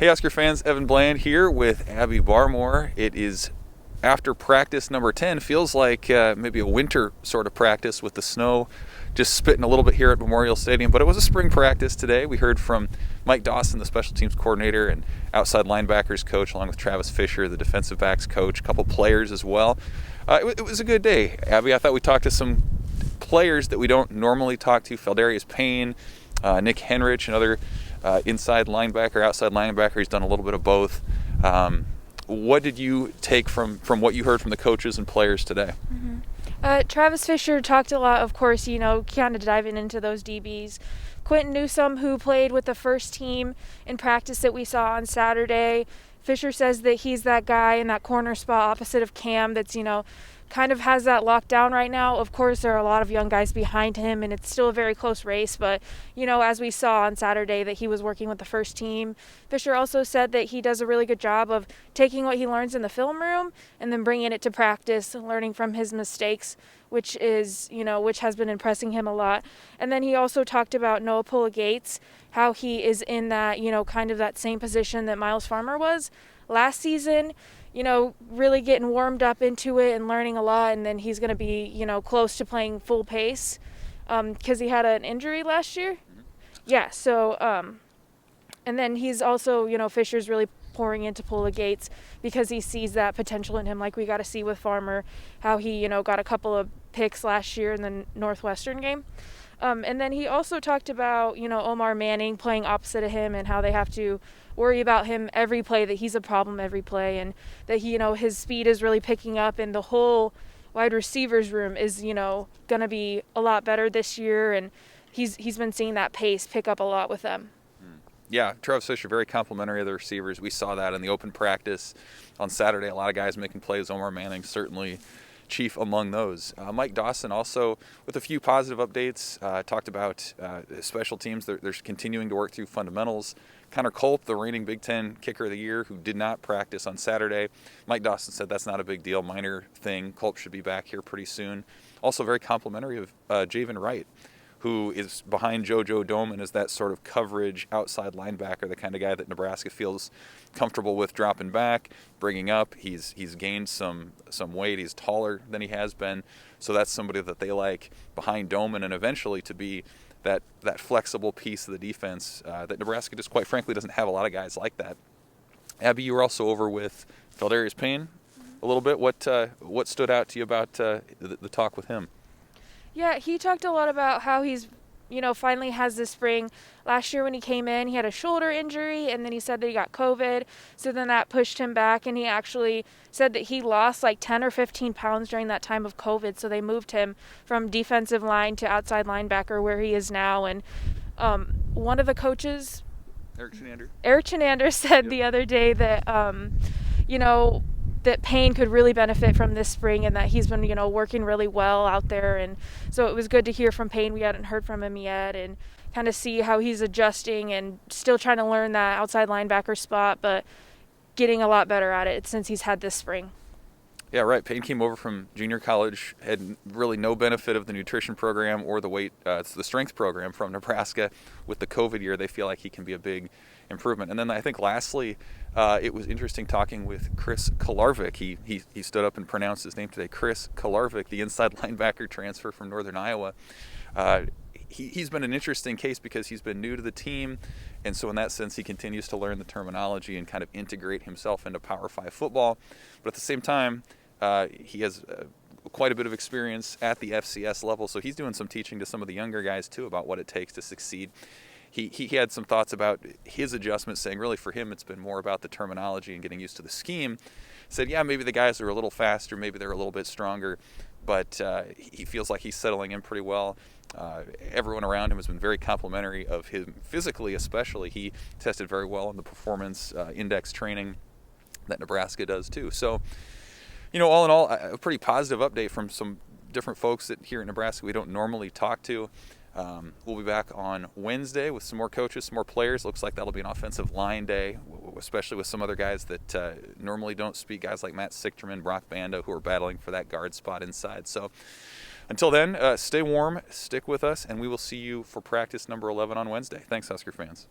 Hey Oscar fans, Evan Bland here with Abby Barmore. It is after practice number 10. Feels like maybe a winter sort of practice with the snow just spitting a little bit here at Memorial Stadium, but it was a spring practice today. We heard from Mike Dawson, the special teams coordinator and outside linebackers coach, along with Travis Fisher, the defensive backs coach, a couple players as well. It was a good day, Abby. I thought we talked to some players that we don't normally talk to. Feldarius Payne, Nick Henrich, another inside linebacker, outside linebacker. He's done a little bit of both. What did you take from what you heard from the coaches and players today? Travis Fisher talked a lot, of course, kind of diving into those DBs. Quentin Newsome, who played with the first team in practice that we saw on Saturday, Fisher says that he's that guy in that corner spot opposite of Cam that's, kind of has that locked down right now. Of course, there are a lot of young guys behind him, and it's still a very close race. But, as we saw on Saturday that he was working with the first team. Fisher also said that he does a really good job of taking what he learns in the film room and then bringing it to practice, learning from his mistakes, which has been impressing him a lot. And then he also talked about Noah Pulla-Gates, how he is in that, kind of that same position that Miles Farmer was last season. Really getting warmed up into it and learning a lot, and then he's going to be, close to playing full pace because he had an injury last year. Yeah, so, and then he's also, Fisher's really pouring into Pulla-Gates because he sees that potential in him, like we got to see with Farmer, how he, got a couple of picks last year in the Northwestern game. And then he also talked about, Omar Manning playing opposite of him and how they have to worry about him every play, that he's a problem every play, and that he, his speed is really picking up, and the whole wide receivers room is, going to be a lot better this year, and he's been seeing that pace pick up a lot with them. Yeah, Travis Fisher, very complimentary of the receivers. We saw that in the open practice on Saturday. A lot of guys making plays. Omar Manning certainly chief among those. Mike Dawson also with a few positive updates, talked about special teams. They're continuing to work through fundamentals. Connor Culp, the reigning Big Ten kicker of the year, who did not practice on Saturday. Mike Dawson said that's not a big deal, minor thing. Culp should be back here pretty soon. Also very complimentary of Javen Wright, who is behind JoJo Doman as that sort of coverage outside linebacker, the kind of guy that Nebraska feels comfortable with dropping back, bringing up. He's gained some weight. He's taller than he has been. So that's somebody that they like behind Doman, and eventually to be that flexible piece of the defense that Nebraska just quite frankly doesn't have a lot of guys like that. Abby, you were also over with Feldarius Payne a little bit. What stood out to you about the talk with him? Yeah, he talked a lot about how he's, finally has this spring. Last year when he came in, he had a shoulder injury, and then he said that he got COVID. So then that pushed him back, and he actually said that he lost like 10 or 15 pounds during that time of COVID. So they moved him from defensive line to outside linebacker, where he is now. And one of the coaches, Eric Chenander said the other day that, that Payne could really benefit from this spring, and that he's been, working really well out there. And so it was good to hear from Payne. We hadn't heard from him yet, and kind of see how he's adjusting and still trying to learn that outside linebacker spot, but getting a lot better at it since he's had this spring. Yeah, right. Payne came over from junior college, had really no benefit of the nutrition program or the strength program from Nebraska. With the COVID year, they feel like he can be a big improvement. And then I think lastly, it was interesting talking with Chris Kolarvik. He stood up and pronounced his name today. Chris Kolarvik, the inside linebacker transfer from Northern Iowa. He's been an interesting case because he's been new to the team, and so in that sense he continues to learn the terminology and kind of integrate himself into Power 5 football. But at the same time, he has quite a bit of experience at the FCS level, so he's doing some teaching to some of the younger guys too about what it takes to succeed. He had some thoughts about his adjustments, saying really for him it's been more about the terminology and getting used to the scheme. Said, yeah, maybe the guys are a little faster, maybe they're a little bit stronger, but he feels like he's settling in pretty well. Everyone around him has been very complimentary of him, physically especially. He tested very well in the performance index training that Nebraska does too. So, all in all, a pretty positive update from some different folks that here in Nebraska we don't normally talk to. We'll be back on Wednesday with some more coaches, some more players. Looks like that'll be an offensive line day, especially with some other guys that normally don't speak, guys like Matt Sichterman, Brock Banda, who are battling for that guard spot inside. So until then, stay warm, stick with us, and we will see you for practice number 11 on Wednesday. Thanks, Husker fans.